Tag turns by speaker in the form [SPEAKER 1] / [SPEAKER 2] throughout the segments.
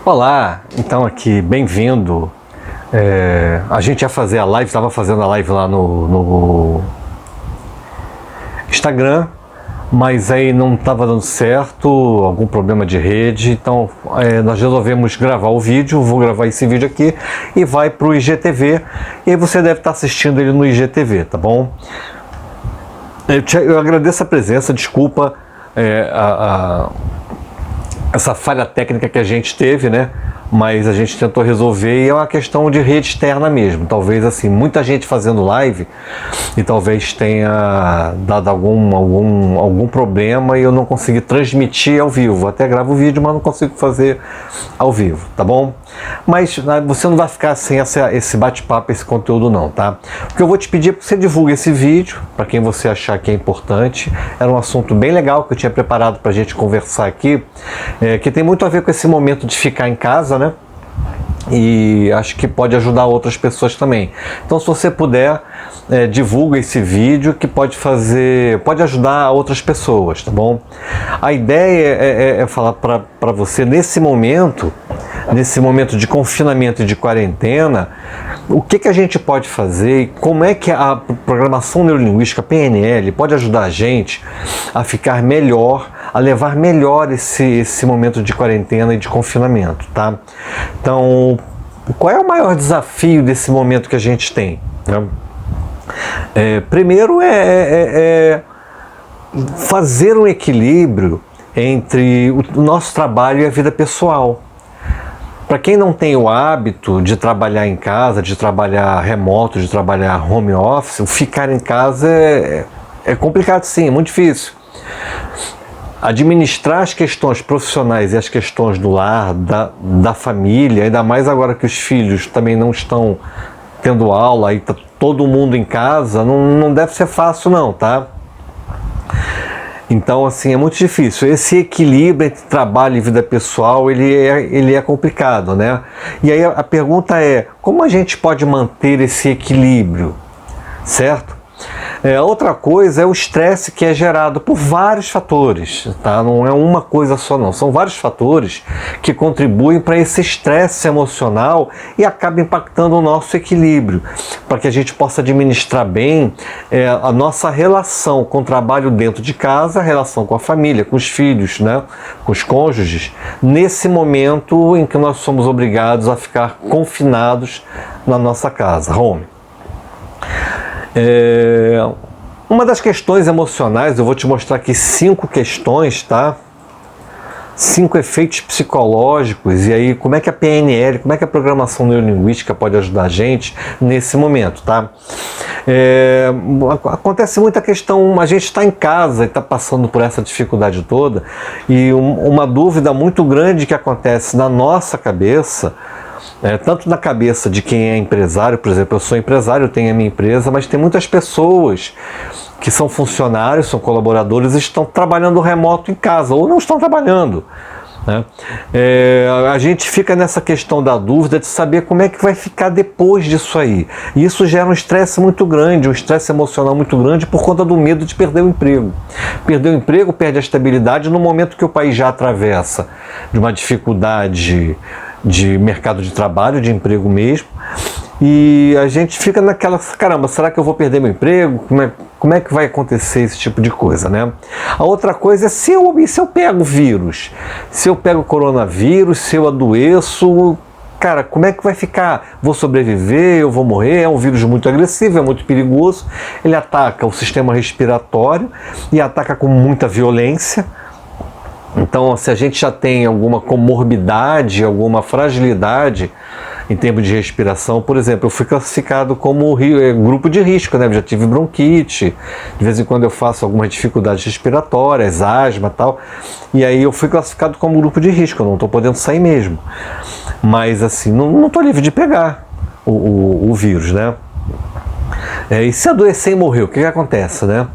[SPEAKER 1] Olá, então aqui, bem-vindo. A gente ia fazer a live, estava fazendo a live lá no Instagram, mas aí não estava dando certo, algum problema de rede, então nós resolvemos gravar o vídeo, vou gravar esse vídeo aqui e vai para o IGTV, e aí você deve estar assistindo ele no IGTV, tá bom? Eu agradeço a presença, desculpa essa falha técnica que a gente teve, né? Mas a gente tentou resolver e é uma questão de rede externa mesmo. Talvez assim, muita gente fazendo live e talvez tenha dado algum problema e eu não consegui transmitir ao vivo. Até gravo o vídeo, mas não consigo fazer ao vivo, tá bom? Mas você não vai ficar sem esse bate-papo, esse conteúdo não, tá? O que eu vou te pedir é que você divulgue esse vídeo para quem você achar que é importante. Era um assunto bem legal que eu tinha preparado para a gente conversar aqui, que tem muito a ver com esse momento de ficar em casa, né? E acho que pode ajudar outras pessoas também. Então, se você puder, divulga esse vídeo que pode ajudar outras pessoas, tá bom? A ideia é falar para você nesse momento de confinamento e de quarentena, o que a gente pode fazer e como é que a programação neurolinguística, PNL, pode ajudar a gente a ficar melhor, a levar melhor esse momento de quarentena e de confinamento, tá? Então, qual é o maior desafio desse momento que a gente tem, né? Primeiro fazer um equilíbrio entre o nosso trabalho e a vida pessoal. Para quem não tem o hábito de trabalhar em casa, de trabalhar remoto, de trabalhar home office, o ficar em casa é complicado sim, é muito difícil. Administrar as questões profissionais e as questões do lar, da família, ainda mais agora que os filhos também não estão tendo aula, aí está todo mundo em casa, não deve ser fácil não, tá? Então, assim, é muito difícil. Esse equilíbrio entre trabalho e vida pessoal, ele é complicado, né? E aí a pergunta é, como a gente pode manter esse equilíbrio, certo? Outra coisa é o estresse que é gerado por vários fatores, tá? Não é uma coisa só não, são vários fatores que contribuem para esse estresse emocional e acaba impactando o nosso equilíbrio, para que a gente possa administrar bem a nossa relação com o trabalho dentro de casa, a relação com a família, com os filhos, né? Com os cônjuges, nesse momento em que nós somos obrigados a ficar confinados na nossa casa, home. Uma das questões emocionais, eu vou te mostrar aqui 5 questões, tá? 5 efeitos psicológicos, e aí como é que a PNL, como é que a programação neurolinguística pode ajudar a gente nesse momento, tá? Acontece muita questão, a gente está em casa e está passando por essa dificuldade toda, e uma dúvida muito grande que acontece na nossa cabeça, tanto na cabeça de quem é empresário, por exemplo, eu sou empresário, eu tenho a minha empresa, mas tem muitas pessoas que são funcionários, são colaboradores e estão trabalhando remoto em casa, ou não estão trabalhando, né? A gente fica nessa questão da dúvida de saber como é que vai ficar depois disso aí. E isso gera um estresse muito grande, um estresse emocional muito grande por conta do medo de perder o emprego. Perder o emprego, perde a estabilidade no momento que o país já atravessa de uma dificuldade de mercado de trabalho, de emprego mesmo, e a gente fica naquela, caramba, será que eu vou perder meu emprego? Como é que vai acontecer esse tipo de coisa, né? A outra coisa é se eu pego vírus, se eu pego coronavírus, se eu adoeço, cara, como é que vai ficar? Vou sobreviver? Eu vou morrer? É um vírus muito agressivo, é muito perigoso, ele ataca o sistema respiratório e ataca com muita violência. Então, se a gente já tem alguma comorbidade, alguma fragilidade em termos de respiração, por exemplo, eu fui classificado como grupo de risco, né? Eu já tive bronquite, de vez em quando eu faço algumas dificuldades respiratórias, asma e tal, e aí eu fui classificado como grupo de risco, eu não estou podendo sair mesmo. Mas assim, não estou livre de pegar o vírus, né? E se adoecer e morrer, o que acontece, né?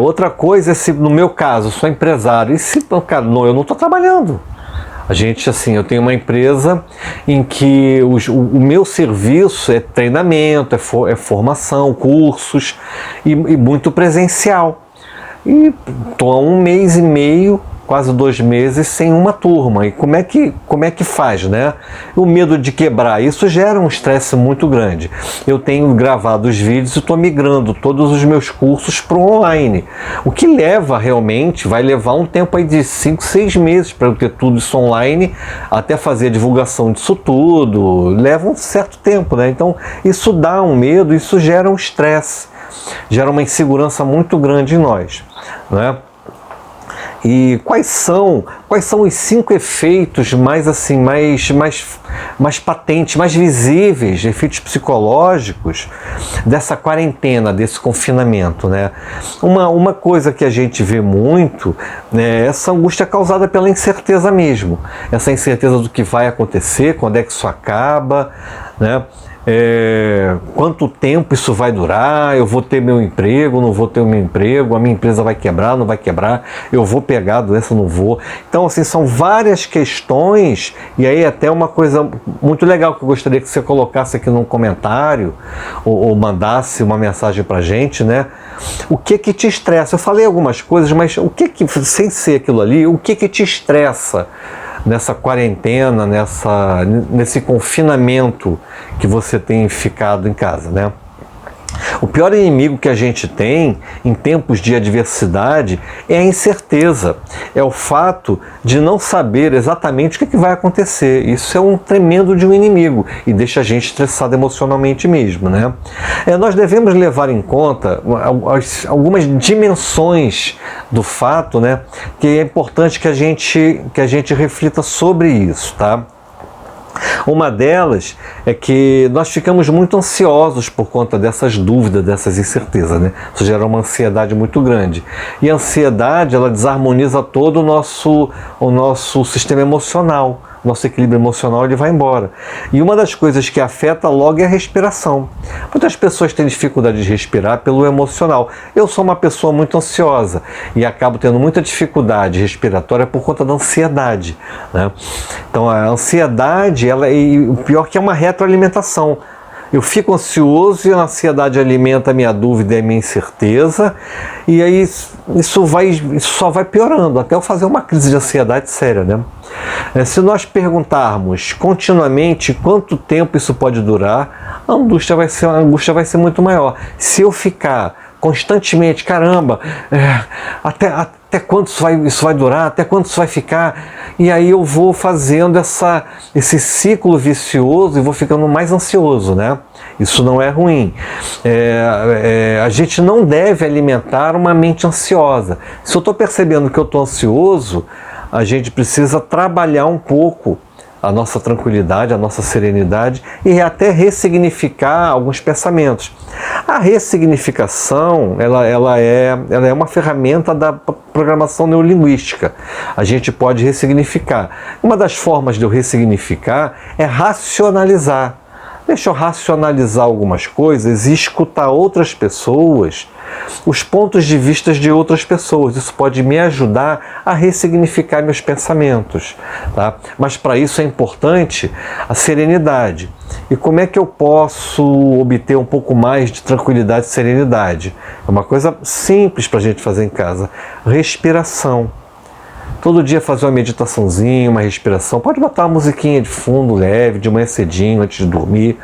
[SPEAKER 1] Outra coisa é se, no meu caso, eu sou empresário, e se, cara, eu não estou trabalhando. A gente, assim, eu tenho uma empresa em que o meu serviço é treinamento, é formação, cursos e muito presencial. E estou há 1 mês e meio quase 2 meses sem uma turma. E como é que faz, né? O medo de quebrar, isso gera um estresse muito grande. Eu tenho gravado os vídeos e estou migrando todos os meus cursos para o online. O que vai levar um tempo aí de 5, 6 meses para eu ter tudo isso online, até fazer a divulgação disso tudo, leva um certo tempo, né? Então isso dá um medo, isso gera um estresse, gera uma insegurança muito grande em nós, né? E quais são os 5 efeitos mais patentes, mais visíveis, efeitos psicológicos dessa quarentena, desse confinamento, né? Uma coisa que a gente vê muito, né, é essa angústia causada pela incerteza mesmo. Essa incerteza do que vai acontecer, quando é que isso acaba, né? Quanto tempo isso vai durar, eu vou ter meu emprego, não vou ter o meu emprego, a minha empresa vai quebrar, não vai quebrar, eu vou pegar a doença, não vou. Então, assim, são várias questões, e aí até uma coisa muito legal que eu gostaria que você colocasse aqui num comentário, ou mandasse uma mensagem pra gente, né? O que te estressa? Eu falei algumas coisas, mas sem ser aquilo ali, o que te estressa nessa quarentena, nesse confinamento que você tem ficado em casa, né? O pior inimigo que a gente tem em tempos de adversidade é a incerteza, é o fato de não saber exatamente o que vai acontecer. Isso é um tremendo de um inimigo e deixa a gente estressado emocionalmente mesmo, né? Nós devemos levar em conta algumas dimensões do fato, né, que é importante que a gente reflita sobre isso, tá? Uma delas é que nós ficamos muito ansiosos por conta dessas dúvidas, dessas incertezas, né? Isso gera uma ansiedade muito grande. E a ansiedade, ela desarmoniza todo o nosso sistema emocional. Nosso equilíbrio emocional, ele vai embora. E uma das coisas que afeta logo é a respiração. Muitas pessoas têm dificuldade de respirar pelo emocional. Eu sou uma pessoa muito ansiosa e acabo tendo muita dificuldade respiratória por conta da ansiedade, né? Então a ansiedade, e o pior que é uma retroalimentação. Eu fico ansioso e a ansiedade alimenta a minha dúvida e a minha incerteza, e aí isso só vai piorando, até eu fazer uma crise de ansiedade séria, né? Se nós perguntarmos continuamente quanto tempo isso pode durar, a angústia vai ser muito maior. Se eu ficar constantemente, caramba, até quanto isso vai durar, até quanto isso vai ficar, e aí eu vou fazendo esse ciclo vicioso e vou ficando mais ansioso, né? Isso não é ruim. A gente não deve alimentar uma mente ansiosa. Se eu estou percebendo que eu estou ansioso, a gente precisa trabalhar um pouco a nossa tranquilidade, a nossa serenidade e até ressignificar alguns pensamentos. A ressignificação, ela é uma ferramenta da programação neurolinguística. A gente pode ressignificar. Uma das formas de eu ressignificar é racionalizar. Deixa eu racionalizar algumas coisas e escutar outras pessoas, os pontos de vista de outras pessoas. Isso pode me ajudar a ressignificar meus pensamentos, tá? Mas para isso é importante a serenidade. E como é que eu posso obter um pouco mais de tranquilidade e serenidade? É uma coisa simples para a gente fazer em casa. Respiração. Todo dia fazer uma meditaçãozinha, uma respiração. Pode botar uma musiquinha de fundo leve, de manhã cedinho, antes de dormir.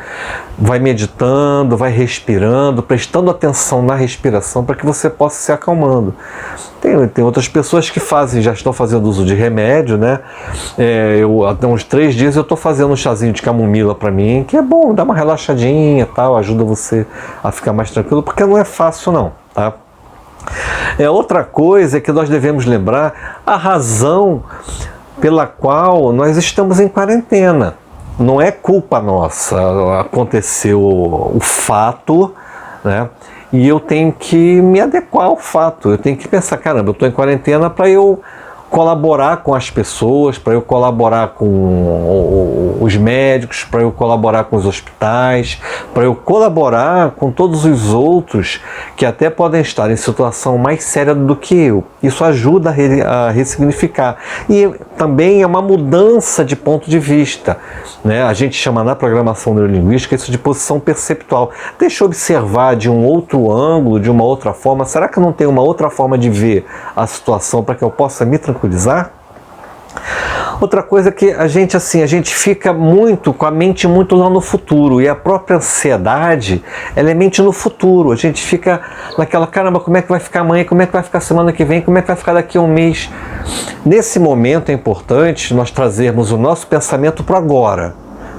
[SPEAKER 1] Vai meditando, vai respirando, prestando atenção na respiração para que você possa se acalmando. Tem outras pessoas que já estão fazendo uso de remédio, né? Até uns 3 dias eu estou fazendo um chazinho de camomila para mim, que é bom, dá uma relaxadinha, tal, ajuda você a ficar mais tranquilo, porque não é fácil não, tá? Outra coisa é que nós devemos lembrar a razão pela qual nós estamos em quarentena. Não é culpa nossa, aconteceu o fato, né? E eu tenho que me adequar ao fato, eu tenho que pensar, caramba, eu estou em quarentena para eu colaborar com as pessoas, para eu colaborar com os médicos, para eu colaborar com os hospitais, para eu colaborar com todos os outros que até podem estar em situação mais séria do que eu. Isso ajuda a ressignificar. E também é uma mudança de ponto de vista, né? A gente chama na programação neurolinguística isso de posição perceptual. Deixa eu observar de um outro ângulo, de uma outra forma. Será que eu não tenho uma outra forma de ver a situação para que eu possa me tranquilizar? Outra coisa é que a gente fica muito com a mente muito lá no futuro, e a própria ansiedade, ela é mente no futuro. A gente fica naquela, caramba, como é que vai ficar amanhã, como é que vai ficar semana que vem, como é que vai ficar daqui a um mês. Nesse momento é importante nós trazermos o nosso pensamento para o agora,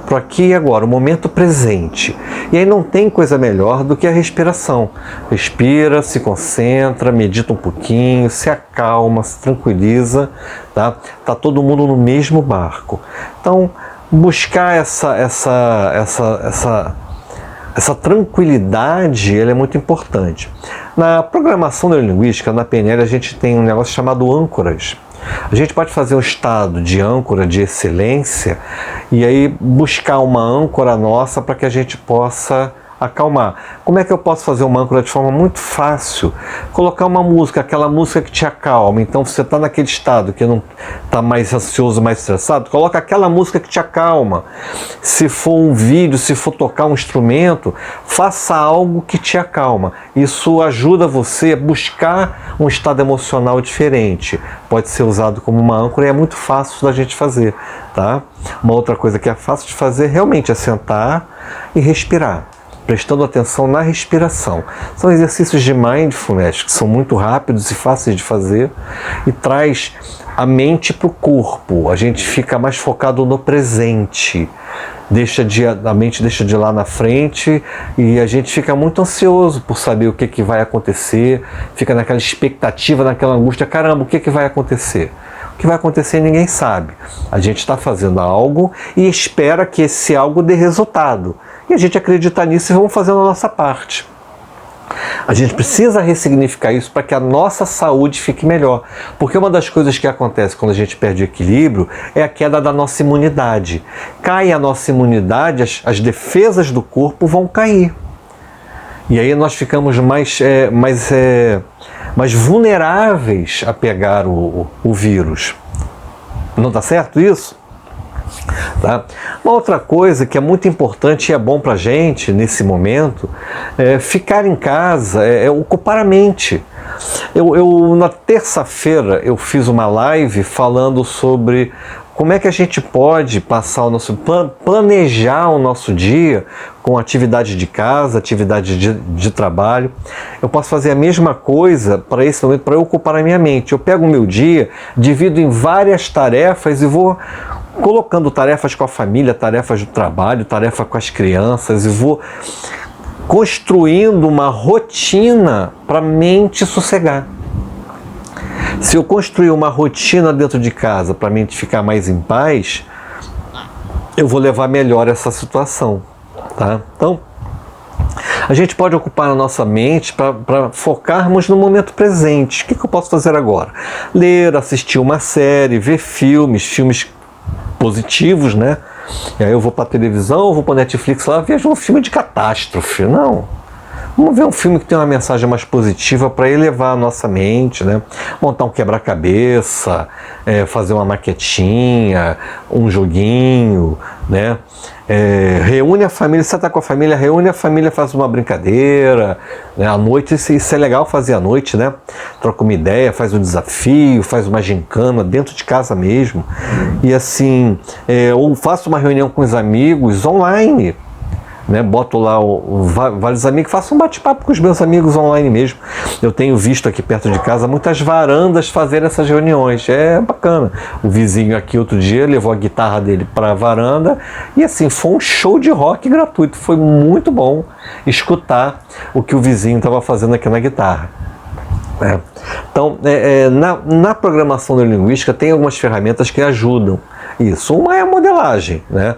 [SPEAKER 1] para aqui e agora, o momento presente. E aí não tem coisa melhor do que a respiração. Respira, se concentra, medita um pouquinho, se acalma, se tranquiliza, tá? Tá todo mundo no mesmo barco. Então, buscar essa tranquilidade, ela é muito importante. Na programação neurolinguística, na PNL, a gente tem um negócio chamado âncoras. A gente pode fazer um estado de âncora, de excelência, e aí buscar uma âncora nossa para que a gente possa acalmar. Como é que eu posso fazer uma âncora de forma muito fácil? Colocar uma música, aquela música que te acalma. Então, você está naquele estado que não está mais ansioso, mais estressado, coloca aquela música que te acalma. Se for um vídeo, se for tocar um instrumento, faça algo que te acalma. Isso ajuda você a buscar um estado emocional diferente. Pode ser usado como uma âncora e é muito fácil da gente fazer, tá? Uma outra coisa que é fácil de fazer realmente é sentar e respirar, prestando atenção na respiração. São exercícios de mindfulness que são muito rápidos e fáceis de fazer e traz a mente para o corpo. A gente fica mais focado no presente. A mente deixa de ir lá na frente e a gente fica muito ansioso por saber o que vai acontecer, fica naquela expectativa, naquela angústia, caramba, o que vai acontecer? O que vai acontecer ninguém sabe. A gente está fazendo algo e espera que esse algo dê resultado. E a gente acredita nisso e vamos fazendo a nossa parte. A gente precisa ressignificar isso para que a nossa saúde fique melhor. Porque uma das coisas que acontece quando a gente perde o equilíbrio é a queda da nossa imunidade. Cai a nossa imunidade, as defesas do corpo vão cair. E aí nós ficamos mais vulneráveis a pegar o vírus. Não está certo isso? Tá? Uma outra coisa que é muito importante e é bom para a gente nesse momento é ficar em casa, é ocupar a mente. Na terça-feira eu fiz uma live falando sobre como é que a gente pode planejar o nosso dia com atividade de casa, atividade de trabalho. Eu posso fazer a mesma coisa para esse momento, para eu ocupar a minha mente. Eu pego o meu dia, divido em várias tarefas e vou colocando tarefas com a família, tarefas do trabalho, tarefa com as crianças, e vou construindo uma rotina para a mente sossegar. Se eu construir uma rotina dentro de casa para a mente ficar mais em paz, eu vou levar melhor essa situação, tá? Então, a gente pode ocupar a nossa mente para focarmos no momento presente. O que eu posso fazer agora? Ler, assistir uma série, ver filmes positivos, né? E aí eu vou para a televisão, vou para a Netflix lá, vejo um filme de catástrofe. Não. Vamos ver um filme que tem uma mensagem mais positiva para elevar a nossa mente, né? Montar um quebra-cabeça, fazer uma maquetinha, um joguinho, né? Reúne a família, você está com a família, reúne a família, faz uma brincadeira, né? À noite, isso é legal fazer à noite, né? Troca uma ideia, faz um desafio, faz uma gincana dentro de casa mesmo. E assim, ou faço uma reunião com os amigos online, né? Boto lá vários amigos, faço um bate-papo com os meus amigos online mesmo. Eu tenho visto aqui perto de casa muitas varandas fazerem essas reuniões, é bacana. O vizinho aqui outro dia levou a guitarra dele para a varanda e assim, foi um show de rock gratuito, foi muito bom escutar o que o vizinho estava fazendo aqui na guitarra. Então, na programação neurolinguística tem algumas ferramentas que ajudam isso. Uma é a modelagem, né?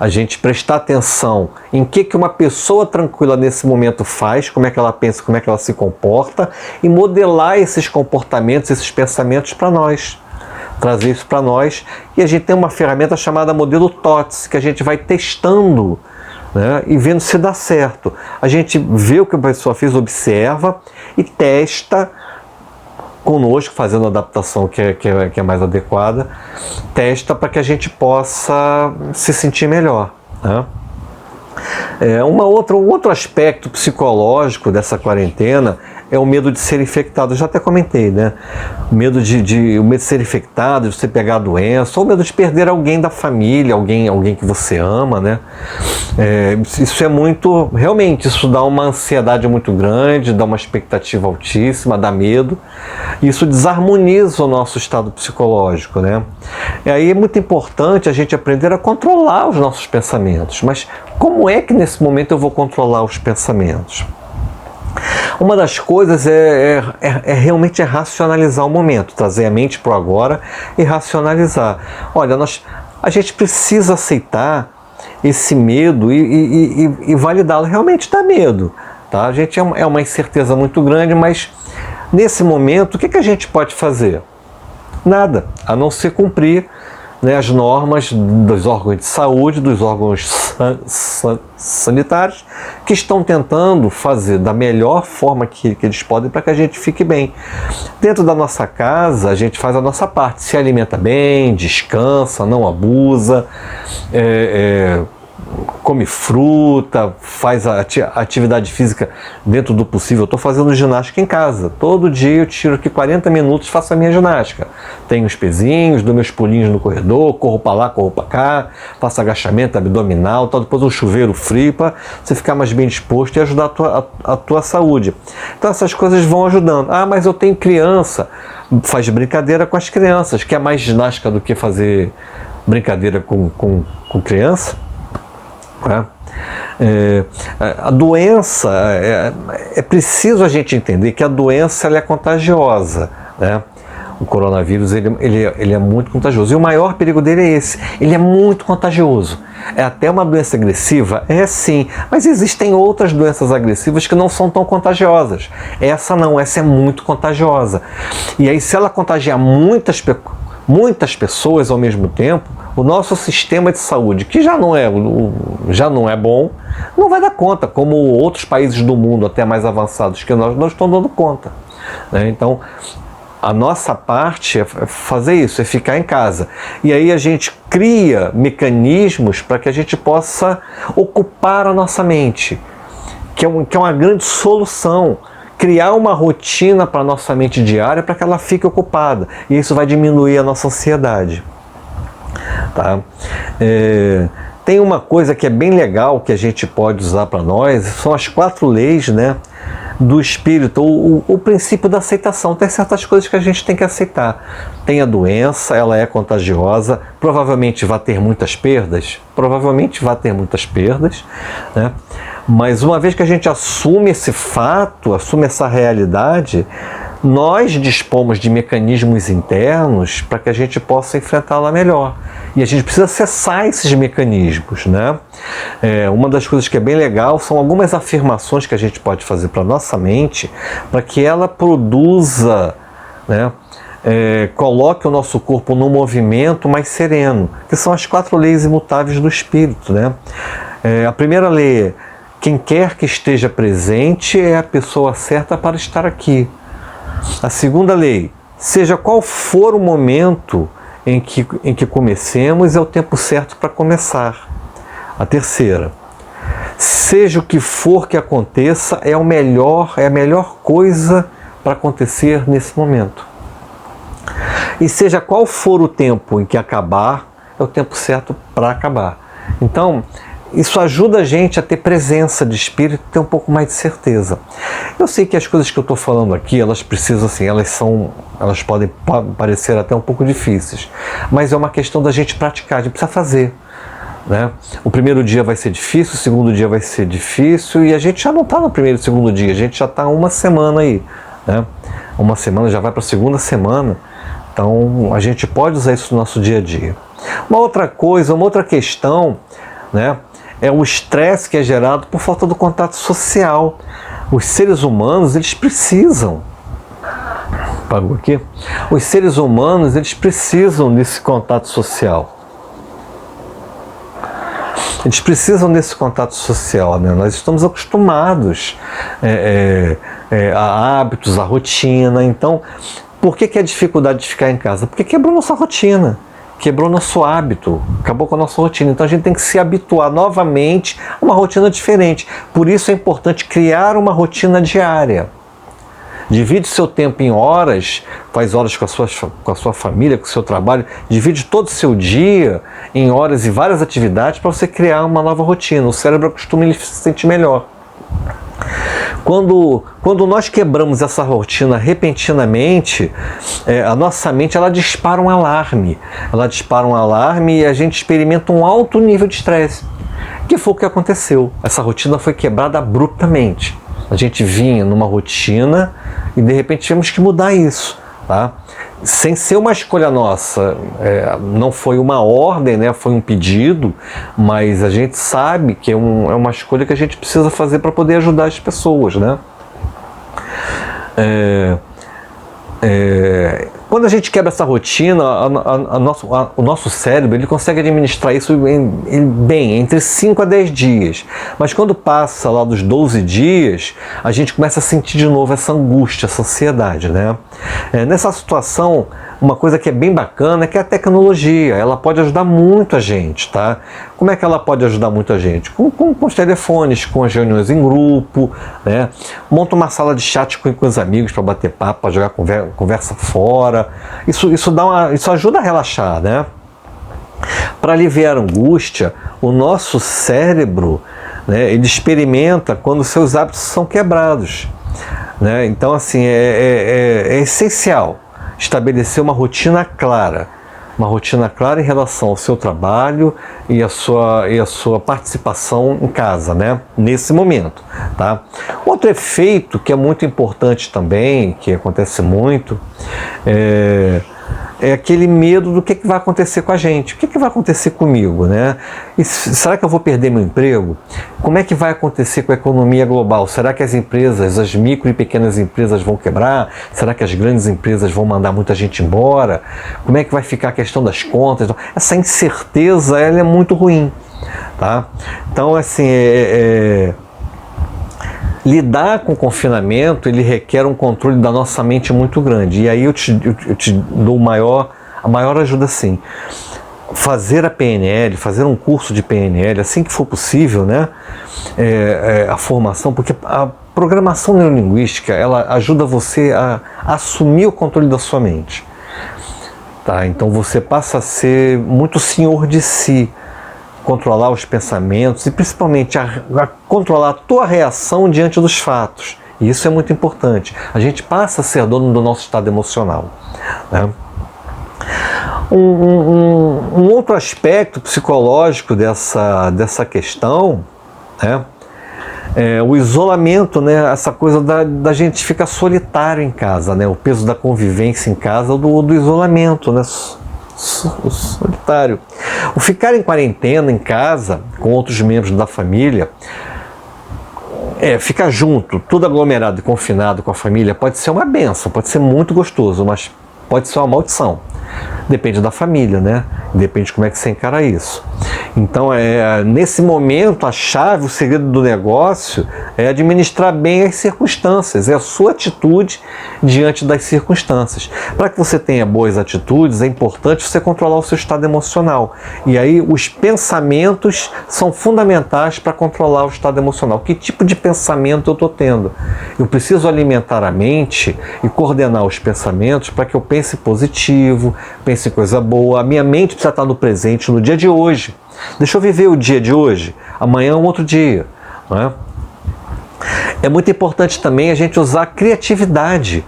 [SPEAKER 1] A gente prestar atenção em que uma pessoa tranquila nesse momento faz, como é que ela pensa, como é que ela se comporta, e modelar esses comportamentos, esses pensamentos para nós. trazer isso para nós. E a gente tem uma ferramenta chamada modelo TOTS, que a gente vai testando, né, e vendo se dá certo. A gente vê o que a pessoa fez, observa e testa conosco, fazendo a adaptação que é mais adequada, testa para que a gente possa se sentir melhor, né? Um outro aspecto psicológico dessa quarentena é o medo de ser infectado. Eu já até comentei, né? O medo de ser infectado, de você pegar a doença, ou o medo de perder alguém da família, alguém que você ama, né? Isso é muito... Realmente, isso dá uma ansiedade muito grande, dá uma expectativa altíssima, dá medo. Isso desarmoniza o nosso estado psicológico, né? E aí é muito importante a gente aprender a controlar os nossos pensamentos. Mas como é que nesse momento eu vou controlar os pensamentos? Uma das coisas realmente racionalizar o momento, trazer a mente para o agora e racionalizar. Olha, a gente precisa aceitar esse medo e validá-lo. Realmente dá medo, tá? A gente é uma incerteza muito grande, mas nesse momento o que a gente pode fazer? Nada, a não ser cumprir, né, as normas dos órgãos de saúde, dos órgãos sanitários, que estão tentando fazer da melhor forma que eles podem para que a gente fique bem. Dentro da nossa casa, a gente faz a nossa parte, se alimenta bem, descansa, não abusa, come fruta, faz a atividade física dentro do possível. Eu estou fazendo ginástica em casa. Todo dia eu tiro aqui 40 minutos e faço a minha ginástica. Tenho os pezinhos, dou meus pulinhos no corredor, corro para lá, corro para cá, faço agachamento abdominal, tal, depois um chuveiro frio para você ficar mais bem disposto e ajudar a tua saúde. Então essas coisas vão ajudando. Ah, mas eu tenho criança. Faz brincadeira com as crianças. Quer mais ginástica do que fazer brincadeira com criança? A doença, é preciso a gente entender que a doença ela é contagiosa, né? O coronavírus ele é muito contagioso, e o maior perigo dele é esse, ele é muito contagioso. É até uma doença agressiva? É sim, mas existem outras doenças agressivas que não são tão contagiosas. Essa não, essa é muito contagiosa. E aí, se ela contagiar muitas pessoas ao mesmo tempo, o nosso sistema de saúde, que já não é bom, não vai dar conta, como outros países do mundo até mais avançados que nós não estão dando conta, né? Então, a nossa parte é fazer isso, é ficar em casa. E aí a gente cria mecanismos para que a gente possa ocupar a nossa mente, que é uma grande solução. Criar uma rotina para a nossa mente diária para que ela fique ocupada. E isso vai diminuir a nossa ansiedade. Tá? Tem uma coisa que é bem legal que a gente pode usar para nós, são as 4 leis, né, do espírito, o princípio da aceitação. Tem certas coisas que a gente tem que aceitar. Tem a doença, ela é contagiosa, provavelmente vai ter muitas perdas, né? Mas uma vez que a gente assume esse fato, assume essa realidade, nós dispomos de mecanismos internos para que a gente possa enfrentá-la melhor. E a gente precisa acessar esses mecanismos, né? Uma das coisas que é bem legal são algumas afirmações que a gente pode fazer para a nossa mente, para que ela produza, né? Coloque o nosso corpo num movimento mais sereno, que são as 4 leis imutáveis do espírito, né? A primeira lei é: quem quer que esteja presente é a pessoa certa para estar aqui. A segunda lei: seja qual for o momento em que comecemos, é o tempo certo para começar. A terceira: seja o que for que aconteça, é a melhor coisa para acontecer nesse momento. E seja qual for o tempo em que acabar, é o tempo certo para acabar. Então, isso ajuda a gente a ter presença de espírito, ter um pouco mais de certeza. Eu sei que as coisas que eu estou falando aqui, elas precisam, assim, elas podem parecer até um pouco difíceis, mas é uma questão da gente praticar, a gente precisa fazer, né? O primeiro dia vai ser difícil, o segundo dia vai ser difícil, e a gente já não está no primeiro e segundo dia, a gente já está uma semana aí, né? Uma semana já vai para a segunda semana, então a gente pode usar isso no nosso dia a dia. Uma outra questão, né, é o estresse que é gerado por falta do contato social. Os seres humanos, eles precisam Parou aqui? Os seres humanos, eles precisam desse contato social. Eles precisam desse contato social, né? Nós estamos acostumados a hábitos, a rotina. Então, por que a dificuldade de ficar em casa? Porque quebrou nossa rotina, quebrou nosso hábito, acabou com a nossa rotina. Então a gente tem que se habituar novamente a uma rotina diferente. Por isso é importante criar uma rotina diária. Divide seu tempo em horas, faz horas com a sua família, com o seu trabalho, divide todo o seu dia em horas e várias atividades para você criar uma nova rotina. O cérebro acostuma e se sente melhor. Quando nós quebramos essa rotina repentinamente, a nossa mente ela dispara um alarme. Ela dispara um alarme e a gente experimenta um alto nível de estresse. Que foi o que aconteceu. Essa rotina foi quebrada abruptamente. A gente vinha numa rotina e de repente tivemos que mudar isso, tá? Sem ser uma escolha nossa, não foi uma ordem, né? Foi um pedido, mas a gente sabe que é uma escolha que a gente precisa fazer para poder ajudar as pessoas, né? Quando a gente quebra essa rotina, o nosso cérebro ele consegue administrar isso bem, entre 5 a 10 dias. Mas quando passa lá dos 12 dias, a gente começa a sentir de novo essa angústia, essa ansiedade, né? Nessa situação, uma coisa que é bem bacana é que a tecnologia, ela pode ajudar muito a gente, tá? Como é que ela pode ajudar muito a gente? Com os telefones, com as reuniões em grupo, né? Monta uma sala de chat com os amigos para bater papo, para jogar conversa fora. Isso ajuda a relaxar, né? Para aliviar a angústia, o nosso cérebro, né, ele experimenta quando seus hábitos são quebrados, né? Então, assim, é essencial estabelecer uma rotina clara em relação ao seu trabalho e a sua participação em casa, né? Nesse momento, tá? Outro efeito que é muito importante também, que acontece muito, é aquele medo do que vai acontecer com a gente, o que vai acontecer comigo, né? E será que eu vou perder meu emprego? Como é que vai acontecer com a economia global? Será que as empresas, as micro e pequenas empresas vão quebrar? Será que as grandes empresas vão mandar muita gente embora? Como é que vai ficar a questão das contas? Essa incerteza, ela é muito ruim, tá? Então, assim, lidar com o confinamento, ele requer um controle da nossa mente muito grande. E aí eu te dou a maior ajuda, sim. Fazer a PNL, fazer um curso de PNL, assim que for possível, né? A formação, porque a programação neurolinguística, ela ajuda você a assumir o controle da sua mente. Tá? Então você passa a ser muito senhor de si, controlar os pensamentos e principalmente a controlar a tua reação diante dos fatos. E isso é muito importante. A gente passa a ser dono do nosso estado emocional, né? Um outro aspecto psicológico dessa questão, né, é o isolamento, né, essa coisa da gente ficar solitário em casa, né, o peso da convivência em casa, do isolamento, né, solitário. O ficar em quarentena em casa com outros membros da família, ficar junto, tudo aglomerado e confinado com a família, pode ser uma bênção, pode ser muito gostoso, mas pode ser uma maldição. Depende da família, né? Depende de como é que você encara isso. Então, nesse momento, a chave, o segredo do negócio é administrar bem as circunstâncias, é a sua atitude diante das circunstâncias. Para que você tenha boas atitudes, é importante você controlar o seu estado emocional. E aí, os pensamentos são fundamentais para controlar o estado emocional. Que tipo de pensamento eu estou tendo? Eu preciso alimentar a mente e coordenar os pensamentos para que eu pense positivo, pense em coisa boa. A minha mente precisa estar no presente, no dia de hoje. Deixa eu viver o dia de hoje, amanhã é um outro dia, né? É muito importante também a gente usar a criatividade.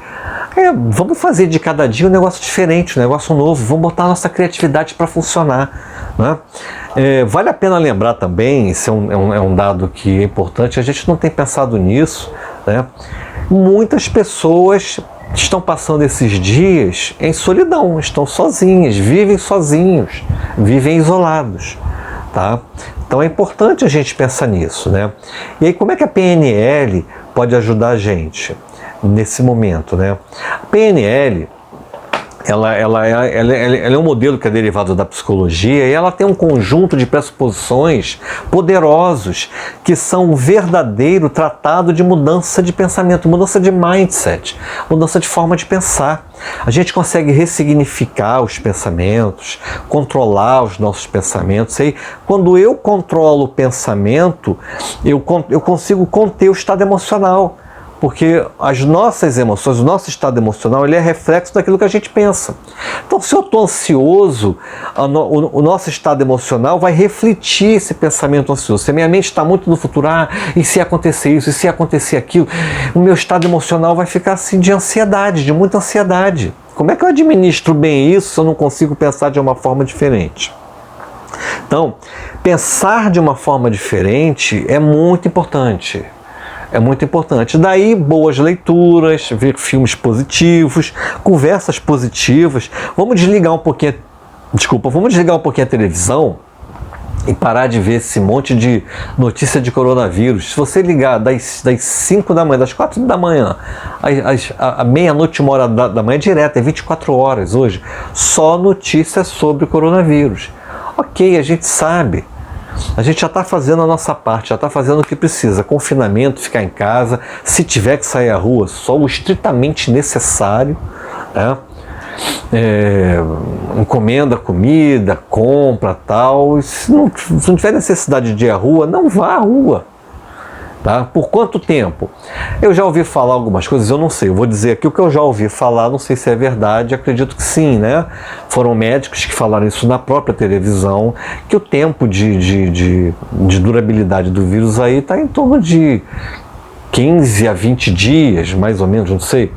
[SPEAKER 1] Vamos fazer de cada dia um negócio diferente, um negócio novo, vamos botar a nossa criatividade para funcionar, né? Vale a pena lembrar também, isso é um dado que é importante, a gente não tem pensado nisso, né? Muitas pessoas estão passando esses dias em solidão, estão sozinhas, vivem isolados, tá? Então é importante a gente pensar nisso, né? E aí como é que a PNL pode ajudar a gente? nesse momento, né? A PNL, ela é um modelo que é derivado da psicologia e ela tem um conjunto de pressuposições poderosos que são um verdadeiro tratado de mudança de pensamento, mudança de mindset, mudança de forma de pensar. A gente consegue ressignificar os pensamentos, controlar os nossos pensamentos. E aí, quando eu controlo o pensamento, eu consigo conter o estado emocional. Porque as nossas emoções, o nosso estado emocional, ele é reflexo daquilo que a gente pensa. Então, se eu estou ansioso, o nosso estado emocional vai refletir esse pensamento ansioso. Se a minha mente está muito no futuro, e se acontecer isso, e se acontecer aquilo, o meu estado emocional vai ficar assim de ansiedade, de muita ansiedade. Como é que eu administro bem isso se eu não consigo pensar de uma forma diferente? Então, pensar de uma forma diferente é muito importante. É muito importante. Daí, boas leituras, ver filmes positivos, conversas positivas. Vamos desligar um pouquinho a televisão e parar de ver esse monte de notícia de coronavírus. Se você ligar das 5 da manhã, das 4 da manhã, à meia-noite, 1h da manhã, direto, é 24 horas hoje, só notícias sobre o coronavírus. Ok, a gente sabe. A gente já está fazendo a nossa parte, já está fazendo o que precisa. Confinamento, ficar em casa, se tiver que sair à rua, só o estritamente necessário. Né? Encomenda comida, compra, tal. Se não tiver necessidade de ir à rua, não vá à rua. Tá? Por quanto tempo? Eu já ouvi falar algumas coisas, eu não sei, eu vou dizer aqui o que eu já ouvi falar, não sei se é verdade, acredito que sim, né? Foram médicos que falaram isso na própria televisão, que o tempo de durabilidade do vírus aí está em torno de 15 a 20 dias, mais ou menos, não sei,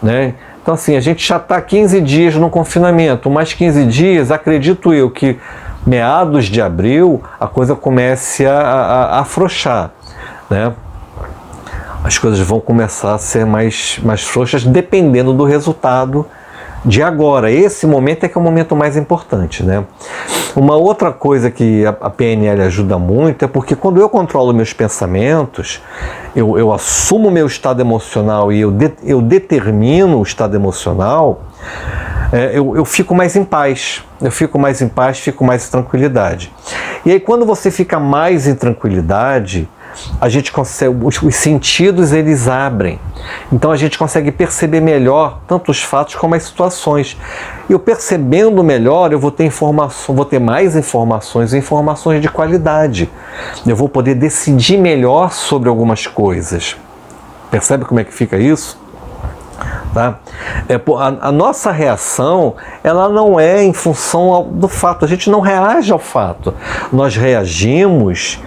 [SPEAKER 1] né? Então assim, a gente já está 15 dias no confinamento, mais 15 dias, acredito eu que meados de abril a coisa comece a afrouxar. Né? As coisas vão começar a ser mais frouxas dependendo do resultado de agora. Esse momento é que é o momento mais importante. Né? Uma outra coisa que a PNL ajuda muito é porque quando eu controlo meus pensamentos, eu assumo o meu estado emocional e eu determino o estado emocional, eu fico mais em paz. Eu fico mais em paz, fico mais em tranquilidade. E aí quando você fica mais em tranquilidade, a gente consegue, os sentidos eles abrem, então a gente consegue perceber melhor tanto os fatos como as situações. Eu percebendo melhor, eu vou ter mais informações de qualidade. Eu vou poder decidir melhor sobre algumas coisas. Percebe como é que fica isso? Tá? A nossa reação, ela não é em função do fato, a gente não reage ao fato, nós reagimos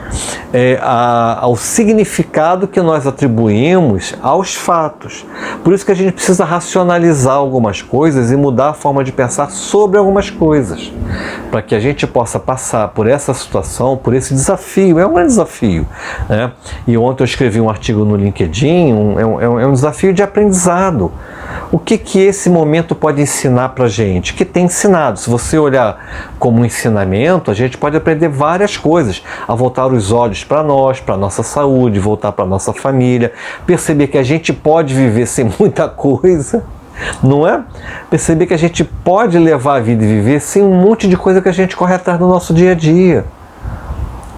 [SPEAKER 1] ao significado que nós atribuímos aos fatos. Por isso que a gente precisa racionalizar algumas coisas e mudar a forma de pensar sobre algumas coisas, para que a gente possa passar por essa situação, por esse desafio. É um grande desafio, né? E ontem eu escrevi um artigo no LinkedIn, é um desafio de aprendizado. O que esse momento pode ensinar para a gente? Que tem ensinado. Se você olhar como um ensinamento, a gente pode aprender várias coisas. A voltar os olhos para nós, para a nossa saúde, voltar para a nossa família, perceber que a gente pode viver sem muita coisa, não é? Perceber que a gente pode levar a vida e viver sem um monte de coisa que a gente corre atrás no nosso dia a dia.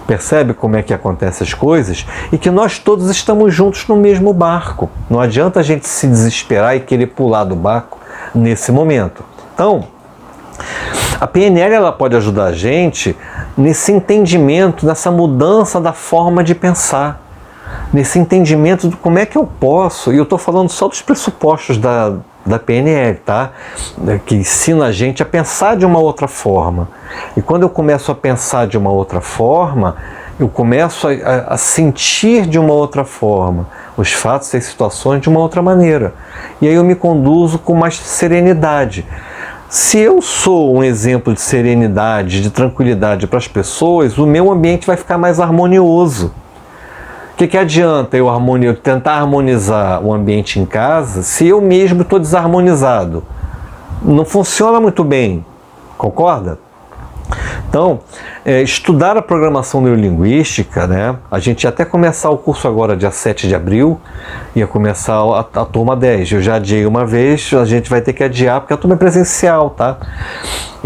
[SPEAKER 1] Percebe como é que acontecem as coisas? E que nós todos estamos juntos no mesmo barco. Não adianta a gente se desesperar e querer pular do barco nesse momento. Então, a PNL ela pode ajudar a gente nesse entendimento, nessa mudança da forma de pensar. Nesse entendimento de como é que eu posso, e eu estou falando só dos pressupostos da PNL, tá? Que ensina a gente a pensar de uma outra forma. E quando eu começo a pensar de uma outra forma, eu começo a sentir de uma outra forma os fatos e as situações de uma outra maneira. E aí eu me conduzo com mais serenidade. Se eu sou um exemplo de serenidade, de tranquilidade para as pessoas, o meu ambiente vai ficar mais harmonioso. O que adianta eu tentar harmonizar o ambiente em casa se eu mesmo estou desarmonizado? Não funciona muito bem, concorda? Então, estudar a programação neurolinguística, né? A gente ia até começar o curso agora, dia 7 de abril, ia começar a turma 10. Eu já adiei uma vez, a gente vai ter que adiar, porque a turma é presencial, tá?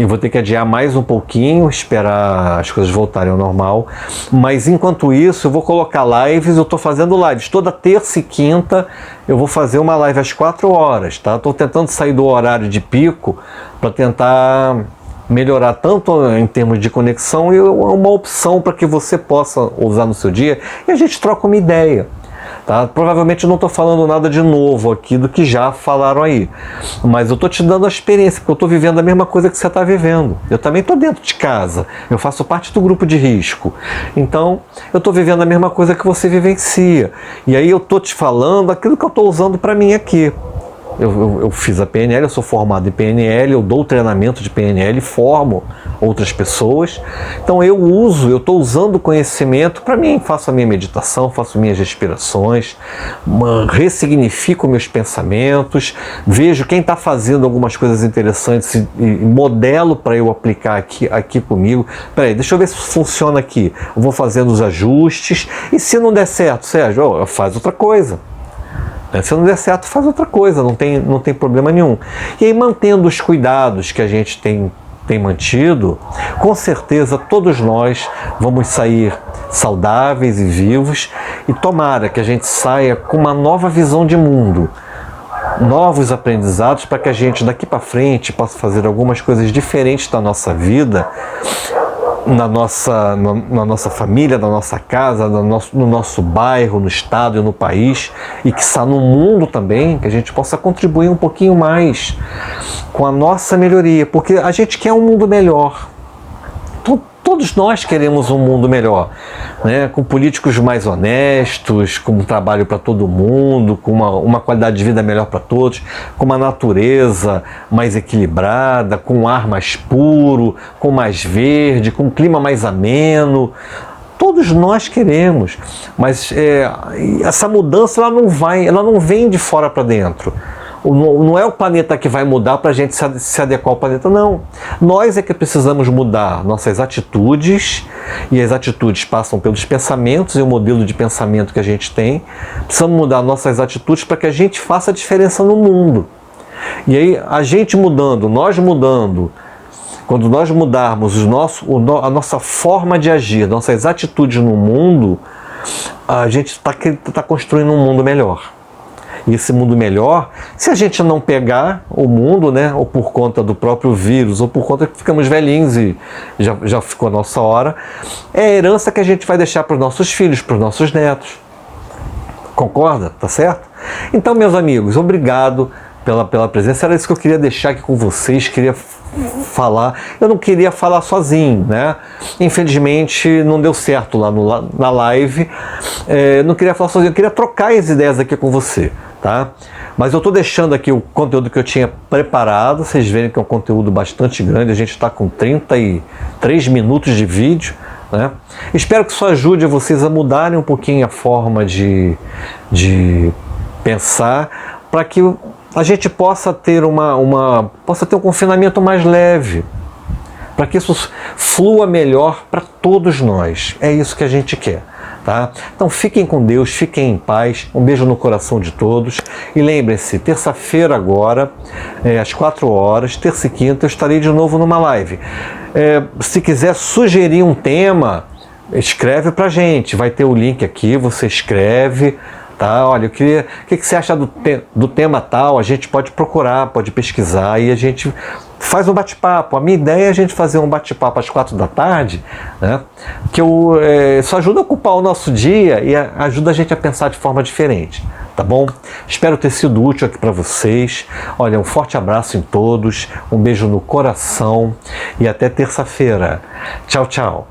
[SPEAKER 1] E vou ter que adiar mais um pouquinho, esperar as coisas voltarem ao normal. Mas enquanto isso, eu vou colocar lives, eu estou fazendo lives. Toda terça e quinta eu vou fazer uma live às 4 horas, tá? Estou tentando sair do horário de pico para tentar melhorar tanto em termos de conexão e uma opção para que você possa usar no seu dia e a gente troca uma ideia. Tá? Provavelmente eu não estou falando nada de novo aqui do que já falaram aí, mas eu estou te dando a experiência, porque eu estou vivendo a mesma coisa que você está vivendo. Eu também estou dentro de casa, eu faço parte do grupo de risco, então eu estou vivendo a mesma coisa que você vivencia, e aí eu estou te falando aquilo que eu estou usando para mim aqui. Eu fiz a PNL, eu sou formado em PNL, eu dou treinamento de PNL, formo outras pessoas. Então eu estou usando o conhecimento para mim, faço a minha meditação, faço minhas respirações, ressignifico meus pensamentos, vejo quem está fazendo algumas coisas interessantes e modelo para eu aplicar aqui comigo. Peraí, deixa eu ver se funciona aqui. Eu vou fazendo os ajustes e se não der certo, Sérgio, faz outra coisa. Se não der certo, faz outra coisa, não tem problema nenhum. E aí, mantendo os cuidados que a gente tem mantido, com certeza todos nós vamos sair saudáveis e vivos, e tomara que a gente saia com uma nova visão de mundo, novos aprendizados, para que a gente daqui para frente possa fazer algumas coisas diferentes da nossa vida, na nossa família, na nossa casa, no nosso bairro, no estado e no país, e que está no mundo também, que a gente possa contribuir um pouquinho mais com a nossa melhoria, porque a gente quer um mundo melhor. Todos nós queremos um mundo melhor, né? Com políticos mais honestos, com um trabalho para todo mundo, com uma qualidade de vida melhor para todos, com uma natureza mais equilibrada, com um ar mais puro, com mais verde, com um clima mais ameno. Todos nós queremos, mas essa mudança ela não vem de fora para dentro. Não é o planeta que vai mudar para a gente se adequar ao planeta, não. Nós é que precisamos mudar nossas atitudes, e as atitudes passam pelos pensamentos e o modelo de pensamento que a gente tem. Precisamos mudar nossas atitudes para que a gente faça a diferença no mundo. E aí, a gente mudando, nós mudando, quando nós mudarmos a nossa forma de agir, nossas atitudes no mundo, a gente está construindo um mundo melhor. E esse mundo melhor, se a gente não pegar o mundo, né, ou por conta do próprio vírus, ou por conta que ficamos velhinhos e já ficou a nossa hora, é a herança que a gente vai deixar para os nossos filhos, para os nossos netos. Concorda? Tá certo? Então, meus amigos, obrigado pela presença. Era isso que eu queria deixar aqui com vocês, queria falar. Eu não queria falar sozinho, né? Infelizmente não deu certo lá na live. Não queria falar sozinho, eu queria trocar as ideias aqui com você, tá? Mas eu estou deixando aqui o conteúdo que eu tinha preparado. Vocês verem que é um conteúdo bastante grande. A gente está com 33 minutos de vídeo, né? Espero que isso ajude vocês a mudarem um pouquinho a forma de pensar, para que a gente possa ter possa ter um confinamento mais leve, para que isso flua melhor para todos nós. É isso que a gente quer, tá? Então fiquem com Deus, fiquem em paz, um beijo no coração de todos, e lembrem-se, terça-feira agora, às 4 horas, terça e quinta, eu estarei de novo numa live. Se quiser sugerir um tema, escreve pra gente, vai ter o link aqui, você escreve. Tá, olha, o que você acha do tema tal? A gente pode procurar, pode pesquisar e a gente faz um bate-papo. A minha ideia é a gente fazer um bate-papo às 4 da tarde, né? Que isso ajuda a ocupar o nosso dia e ajuda a gente a pensar de forma diferente, tá bom? Espero ter sido útil aqui para vocês. Olha, um forte abraço em todos, um beijo no coração e até terça-feira. Tchau, tchau.